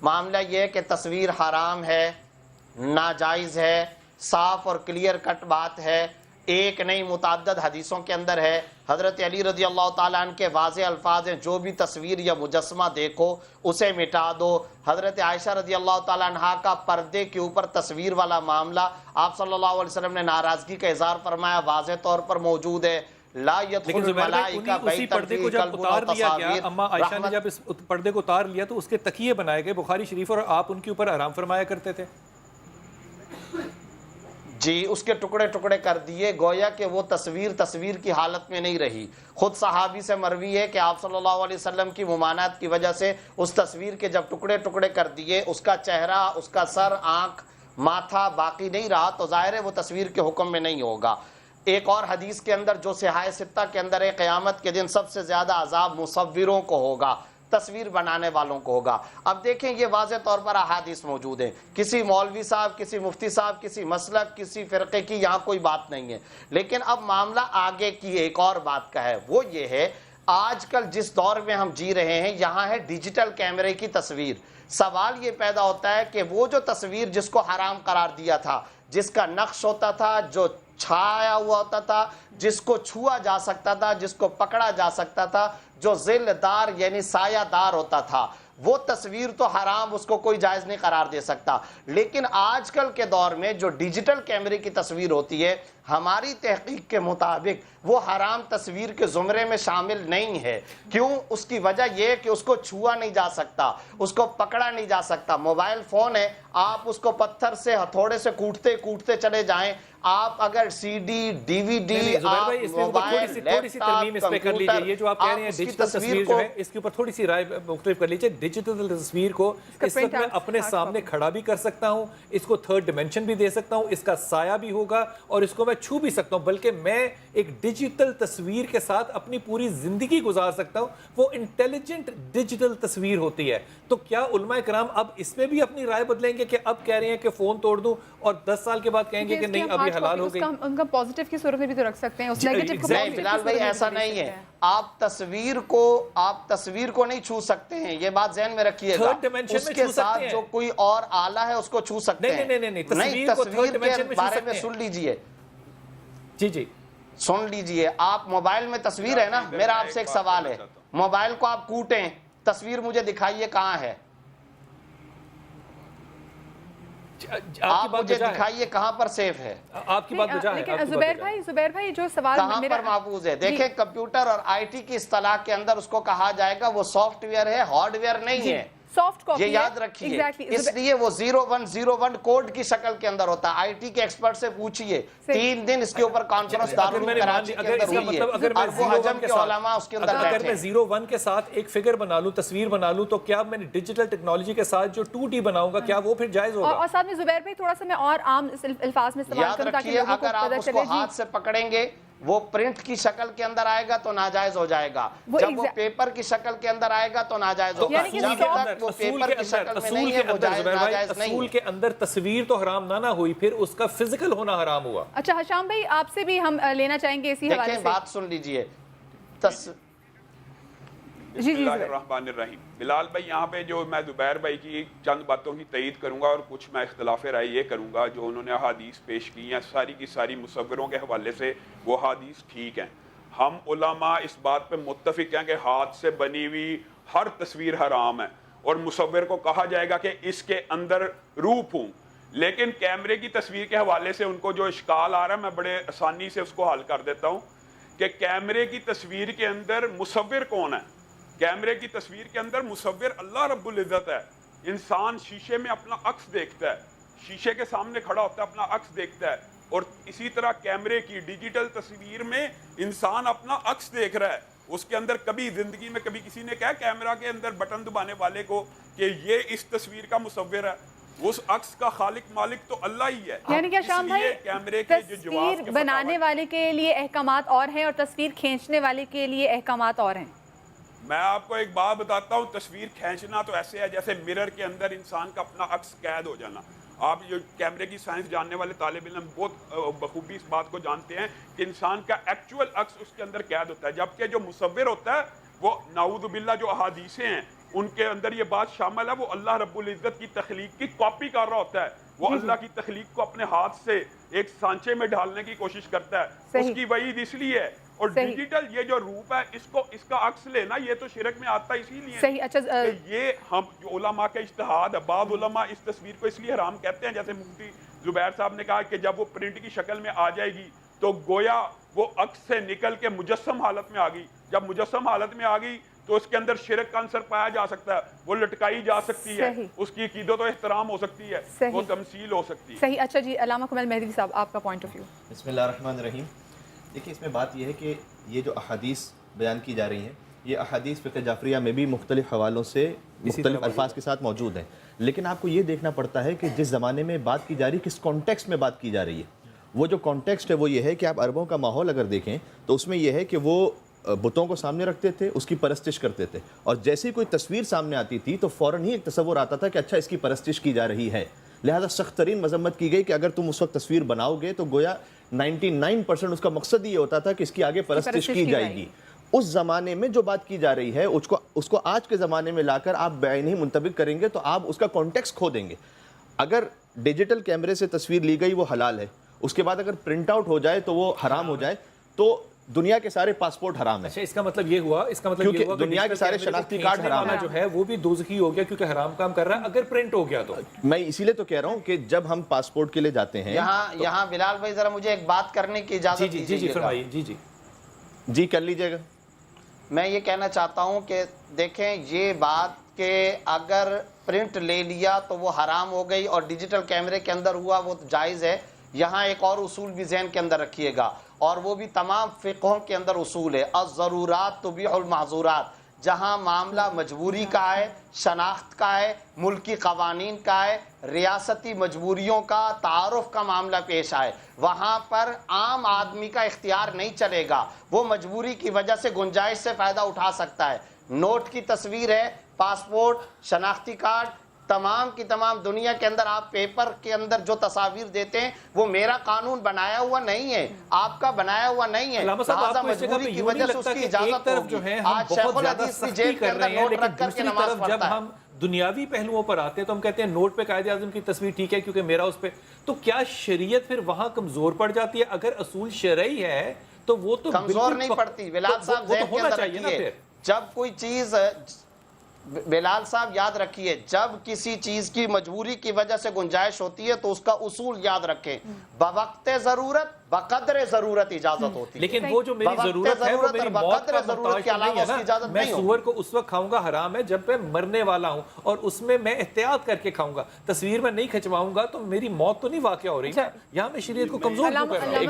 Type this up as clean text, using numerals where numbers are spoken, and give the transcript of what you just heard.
معاملہ یہ ہے کہ تصویر حرام ہے، ناجائز ہے، صاف اور کلیئر کٹ بات ہے، ایک نہیں متعدد حدیثوں کے اندر ہے۔ حضرت علی رضی اللہ تعالیٰ عنہ کے واضح الفاظ ہیں، جو بھی تصویر یا مجسمہ دیکھو اسے مٹا دو۔ حضرت عائشہ رضی اللہ تعالیٰ عنہ کا پردے کے اوپر تصویر والا معاملہ آپ صلی اللہ علیہ وسلم نے ناراضگی کا اظہار فرمایا، واضح طور پر موجود ہے۔ لا يدخل الملائکہ اسی بیتا پردے فیہ کو جب کلب اتار و دیا گیا، تصاویر، اما عائشہ نے جب اس پردے کو اتار لیا تو اس کے تکیے بنائے گئے بخاری شریف، اور آپ ان کے اوپر آرام فرمایا کرتے تھے۔ جی، اس کے ٹکڑے ٹکڑے کر دیے، گویا کہ وہ تصویر کی حالت میں نہیں رہی۔ خود صحابی سے مروی ہے کہ آپ صلی اللہ علیہ وسلم کی ممانعت کی وجہ سے اس تصویر کے جب ٹکڑے ٹکڑے کر دیے، اس کا چہرہ، اس کا سر، آنکھ، ماتھا باقی نہیں رہا، تو ظاہر ہے وہ تصویر کے حکم میں نہیں ہوگا۔ ایک اور حدیث کے اندر جو صحاح ستہ کے اندر ہے، قیامت کے دن سب سے زیادہ عذاب مصوروں کو ہوگا، تصویر بنانے والوں کو ہوگا۔ اب دیکھیں یہ واضح طور پر احادیث موجود ہیں، کسی مولوی صاحب، کسی مفتی صاحب، کسی مسلک، کسی فرقے کی یہاں کوئی بات نہیں ہے۔ لیکن اب معاملہ آگے کی ایک اور بات کا ہے، وہ یہ ہے آج کل جس دور میں ہم جی رہے ہیں، یہاں ہے ڈیجیٹل کیمرے کی تصویر۔ سوال یہ پیدا ہوتا ہے کہ وہ جو تصویر جس کو حرام قرار دیا تھا، جس کا نقش ہوتا تھا، جو چھایا ہوا ہوتا تھا، جس کو چھوا جا سکتا تھا، جس کو پکڑا جا سکتا تھا، جو ظل دار یعنی سایہ دار ہوتا تھا، وہ تصویر تو حرام، اس کو کوئی جائز نہیں قرار دے سکتا۔ لیکن آج کل کے دور میں جو ڈیجیٹل کیمرے کی تصویر ہوتی ہے، ہماری تحقیق کے مطابق وہ حرام تصویر کے زمرے میں شامل نہیں ہے۔ کیوں؟ اس کی وجہ یہ ہے کہ اس کو چھوا نہیں جا سکتا، اس کو پکڑا نہیں جا سکتا۔ موبائل فون ہے، آپ اس کو پتھر سے، ہتھوڑے سے کوٹتے کوٹتے چلے جائیں، آپ اگر سی ڈی، ڈی وی ڈی، آپ موبائل، تھوڑی سی ترمیم اس پہ کر لیجئے۔ یہ جو آپ کہہ رہے ہیں ڈیجیٹل تصویر جو ہے، اس کے اوپر تھوڑی سی رائے مختلف کر لیجئے۔ ڈیجیٹل تصویر کو اس وقت میں اپنے سامنے کھڑا بھی کر سکتا ہوں، اس کو تھرڈ ڈیمنشن بھی دے سکتا ہوں، اس کا سایہ بھی ہوگا، اور اس کو میں چھو بھی سکتا ہوں، بلکہ میں ایک ڈیجیٹل تصویر کے ساتھ اپنی پوری زندگی گزار سکتا ہوں۔ وہ انٹیلیجنٹ ڈیجیٹل تصویر ہوتی ہے۔ تو کیا علماء کرام اب اس میں بھی اپنی رائے بدلیں گے کہ اب کہہ رہے ہیں کہ فون توڑ دوں، اور 10 سال کے بعد کہیں گے کہ نہیں اب یہ حلال ہو گئی؟ ان کا پازیٹیو کی صورت میں بھی تو رکھ سکتے ہیں، اس نیگیٹو کو نہیں بلال بھائی ایسا نہیں ہے، آپ تصویر کو نہیں چھو سکتے ہیں، یہ بات ذہن میں رکھیے گا۔ اس کے ساتھ جو کوئی اور آلہ ہے اس کو چھو سکتے ہیں۔ نہیں، تصویر کے بارے میں سن لیجئے، جی سن لیجئے۔ آپ موبائل میں تصویر ہے نا، میرا آپ سے ایک سوال ہے، موبائل کو آپ کوٹیں، تصویر مجھے دکھائیے کہاں ہے، آپ مجھے دکھائیے کہاں پر سیف ہے۔ آپ کی بات بجا ہے۔ لیکن زبیر بھائی جو سوال کہاں پر محفوظ ہے؟ دیکھیں کمپیوٹر اور آئی ٹی کی اصطلاح کے اندر اس کو کہا جائے گا وہ سافٹ ویئر ہے، ہارڈ ویئر نہیں ہے، سافٹ کاپی، یہ یاد رکھیے۔ اس لیے وہ 0101 کوڈ کی شکل کے اندر ہوتا ہے۔ آئی ٹی کے ایکسپرٹ سے پوچھئے، 3 دن اس کے اوپر کانفرنس دارالعلوم کراچی کے اندر ہوئی ہے، اور وہ حجم کے علماء اس کے اندر بیٹھے ہیں۔ اگر میں 01 کے ساتھ ایک فگر بنا لوں، تصویر بنا لوں، تو کیا میں نے ڈیجیٹل ٹیکنالوجی کے ساتھ جو 2D بناؤں گا، کیا وہ پھر جائز ہوگا؟ اور ساتھ میں زبیر بھائی تھوڑا سا میں اور عام الفاظ میں استعمال کروں تاکہ لوگوں کو اگر آپ اس کو ہاتھ سے پکڑیں گے، وہ پرنٹ کی شکل کے اندر آئے گا تو ناجائز ہو جائے گا، جب وہ پیپر کی شکل کے اندر آئے گا تو ناجائز ہوگا، جب تک وہ پیپر کی شکل میں نہیں ہے وہ ناجائز نہیں ہے۔ اصول کے اندر تصویر تو حرام نہ ہوئی، پھر اس کا فزیکل ہونا حرام ہوا۔ اچھا حشام بھائی، آپ سے بھی ہم لینا چاہیں گے اسی حوالے سے۔ دیکھیں بات سن لیجئے۔ بسم اللہ الرحمن الرحیم۔ بلال بھائی، یہاں پہ جو میں زبیر بھائی کی چند باتوں کی تائید کروں گا، اور کچھ میں اختلاف رائے یہ کروں گا، جو انہوں نے احادیث پیش کی ہیں ساری کی ساری مصوروں کے حوالے سے، وہ احادیث ٹھیک ہیں۔ ہم علماء اس بات پہ متفق ہیں کہ ہاتھ سے بنی ہوئی ہر تصویر حرام ہے، اور مصور کو کہا جائے گا کہ اس کے اندر روح ہوں۔ لیکن کیمرے کی تصویر کے حوالے سے ان کو جو اشکال آ رہا ہے، میں بڑے آسانی سے اس کو حل کر دیتا ہوں کہ کیمرے کی تصویر کے اندر مصور کون ہے؟ کیمرے کی تصویر کے اندر مصور اللہ رب العزت ہے۔ انسان شیشے میں اپنا عکس دیکھتا ہے، شیشے کے سامنے کھڑا ہوتا ہے، اپنا عکس دیکھتا ہے، اور اسی طرح کیمرے کی ڈیجیٹل تصویر میں انسان اپنا عکس دیکھ رہا ہے۔ اس کے اندر کبھی زندگی میں کبھی کسی نے کہا کیمرہ کے اندر بٹن دبانے والے کو کہ یہ اس تصویر کا مصور ہے؟ اس عکس کا خالق مالک تو اللہ ہی ہے۔ یعنی کہ شام بھائی، تصویر بنانے والے کے لیے احکامات اور ہیں اور تصویر کھینچنے والے کے لیے احکامات اور ہیں۔ میں آپ کو ایک بات بتاتا ہوں، تصویر کھینچنا تو ایسے ہے جیسے مرر کے اندر انسان کا اپنا عکس قید ہو جانا۔ آپ جو کیمرے کی سائنس جاننے والے طالب علم بہت بخوبی اس بات کو جانتے ہیں کہ انسان کا ایکچول عکس اس کے اندر قید ہوتا ہے، جبکہ جو مصور ہوتا ہے وہ نعوذ باللہ جو احادیثیں ہیں ان کے اندر یہ بات شامل ہے، وہ اللہ رب العزت کی تخلیق کی کاپی کر رہا ہوتا ہے، وہ اللہ کی تخلیق کو اپنے ہاتھ سے ایک سانچے میں ڈالنے کی کوشش کرتا ہے، اس کی وعید اس لیے ہے۔ اور ڈیجیٹل یہ جو روپ ہے اس کا عکس لینا یہ تو شرک میں آتا ہے، اسی لیے صحیح۔ اچھا کہ یہ ہم جو علماء کا اجتہاد ہے، بعض علماء اس تصویر کو اس لیے حرام کہتے ہیں، جیسے مفتی زبیر صاحب نے کہا کہ جب وہ پرنٹ کی شکل میں آ جائے گی تو گویا وہ عکس سے نکل کے مجسم حالت میں آ گئی، جب مجسم حالت میں آ گئی تو اس کے اندر شرک کا عنصر پایا جا سکتا ہے، وہ لٹکائی جا سکتی ہے، اس کی عقیدت و احترام ہو سکتی ہے، وہ تمثیل ہو سکتی ہے۔ صحیح۔ اچھا جی، علامہ کمال مہدوی صاحب آپ کا پوائنٹ آف ویو۔ بسم اللہ الرحمن الرحیم۔ دیکھیں اس میں بات یہ ہے کہ یہ جو احادیث بیان کی جا رہی ہیں، یہ احادیث فقہ جعفریہ میں بھی مختلف حوالوں سے مختلف الفاظ کے ساتھ موجود ہیں، لیکن آپ کو یہ دیکھنا پڑتا ہے کہ جس زمانے میں بات کی جا رہی ہے کس کانٹیکسٹ میں بات کی جا رہی ہے۔ وہ جو کانٹیکسٹ ہے وہ یہ ہے کہ آپ عربوں کا ماحول اگر دیکھیں تو اس میں یہ ہے کہ وہ بتوں کو سامنے رکھتے تھے، اس کی پرستش کرتے تھے، اور جیسے ہی کوئی تصویر سامنے آتی تھی تو فوراً ہی ایک تصور آتا تھا کہ اچھا اس کی پرستش کی جا رہی ہے، لہذا سخت ترین مذمت کی گئی کہ اگر تم اس وقت تصویر بناؤ گے تو گویا 99% اس کا مقصد یہ ہوتا تھا کہ اس کی آگے پرستش کی جائے گی۔ اس زمانے میں جو بات کی جا رہی ہے اس کو آج کے زمانے میں لا کر آپ بعینی منطبق کریں گے تو آپ اس کا کانٹیکسٹ کھو دیں گے۔ اگر ڈیجیٹل کیمرے سے تصویر لی گئی وہ حلال ہے، اس کے بعد اگر پرنٹ آؤٹ ہو جائے تو وہ حرام ہو جائے، تو دنیا کے سارے پاسپورٹ حرام ہیں۔ اچھا، اس کا مطلب یہ ہوا کہ دنیا کے سارے شناختی کارڈ حرام ہیں، جو ہے وہ بھی دوزخی ہو گیا کیونکہ حرام کام کر رہا ہے اگر پرنٹ ہو گیا تو۔ میں اسی لیے تو کہہ رہا ہوں کہ جب ہم پاسپورٹ کے لیے جاتے ہیں یہاں بلال بھائی ذرا مجھے ایک بات کرنے کی اجازت دیجیے۔ جی فرمائیے۔ جی کر لیجئے گا۔ میں یہ کہنا چاہتا ہوں کہ دیکھیں یہ بات کہ اگر پرنٹ لے لیا تو وہ حرام ہو گئی اور ڈیجیٹل کیمرے کے اندر ہوا وہ جائز ہے، یہاں ایک اور اصول بھی ذہن کے اندر رکھیے گا، اور وہ بھی تمام فقہوں کے اندر اصول ہے، الضرورات تبیح المحظورات۔ جہاں معاملہ مجبوری کا ہے، شناخت کا ہے، ملکی قوانین کا ہے، ریاستی مجبوریوں کا، تعارف کا معاملہ پیش آئے، وہاں پر عام آدمی کا اختیار نہیں چلے گا، وہ مجبوری کی وجہ سے گنجائش سے فائدہ اٹھا سکتا ہے۔ نوٹ کی تصویر ہے، پاسپورٹ، شناختی کارڈ، تمام کی تمام دنیا کے اندر آپ پیپر کے اندر جو تصاویر دیتے ہیں وہ میرا قانون بنایا ہوا نہیں ہے، آپ کا بنایا ہوا نہیں ہے، لہذا مجبوری کی وجہ سے اس کی اجازت ہوگی۔ آج شیخ الحدیث بھی جیب کے اندر نوٹ رکھ کر کے نماز پڑھتا ہے۔ ہم دنیاوی پہلوؤں پر آتے ہیں تو ہم کہتے ہیں نوٹ پہ قائد اعظم کی تصویر ٹھیک ہے کیونکہ میرا اس پہ، تو کیا شریعت پھر وہاں کمزور پڑ جاتی ہے؟ اگر اصول شرعی ہے تو وہ تو کمزور نہیں پڑتی۔ بلال صاحب ذہن کے اندر رکھیے، جب کوئی چیز، بلال صاحب یاد رکھیے، جب کسی چیز کی مجبوری کی وجہ سے گنجائش ہوتی ہے تو اس کا اصول یاد رکھیں، بوقت ضرورت بقدر ضرورت اجازت ہوتی ہے، لیکن وہ جو میری ضرورت ہے وہ میری موت کا محتاج نہیں ہے نا۔ میں سور کو اس وقت کھاؤں گا حرام ہے جب میں مرنے والا ہوں، اور اس میں میں احتیاط کر کے کھاؤں گا، تصویر میں نہیں کھچواؤں گا تو میری موت تو نہیں واقع ہو رہی۔ یہاں میں شریعت کو کمزور کیوں کر رہا ہوں؟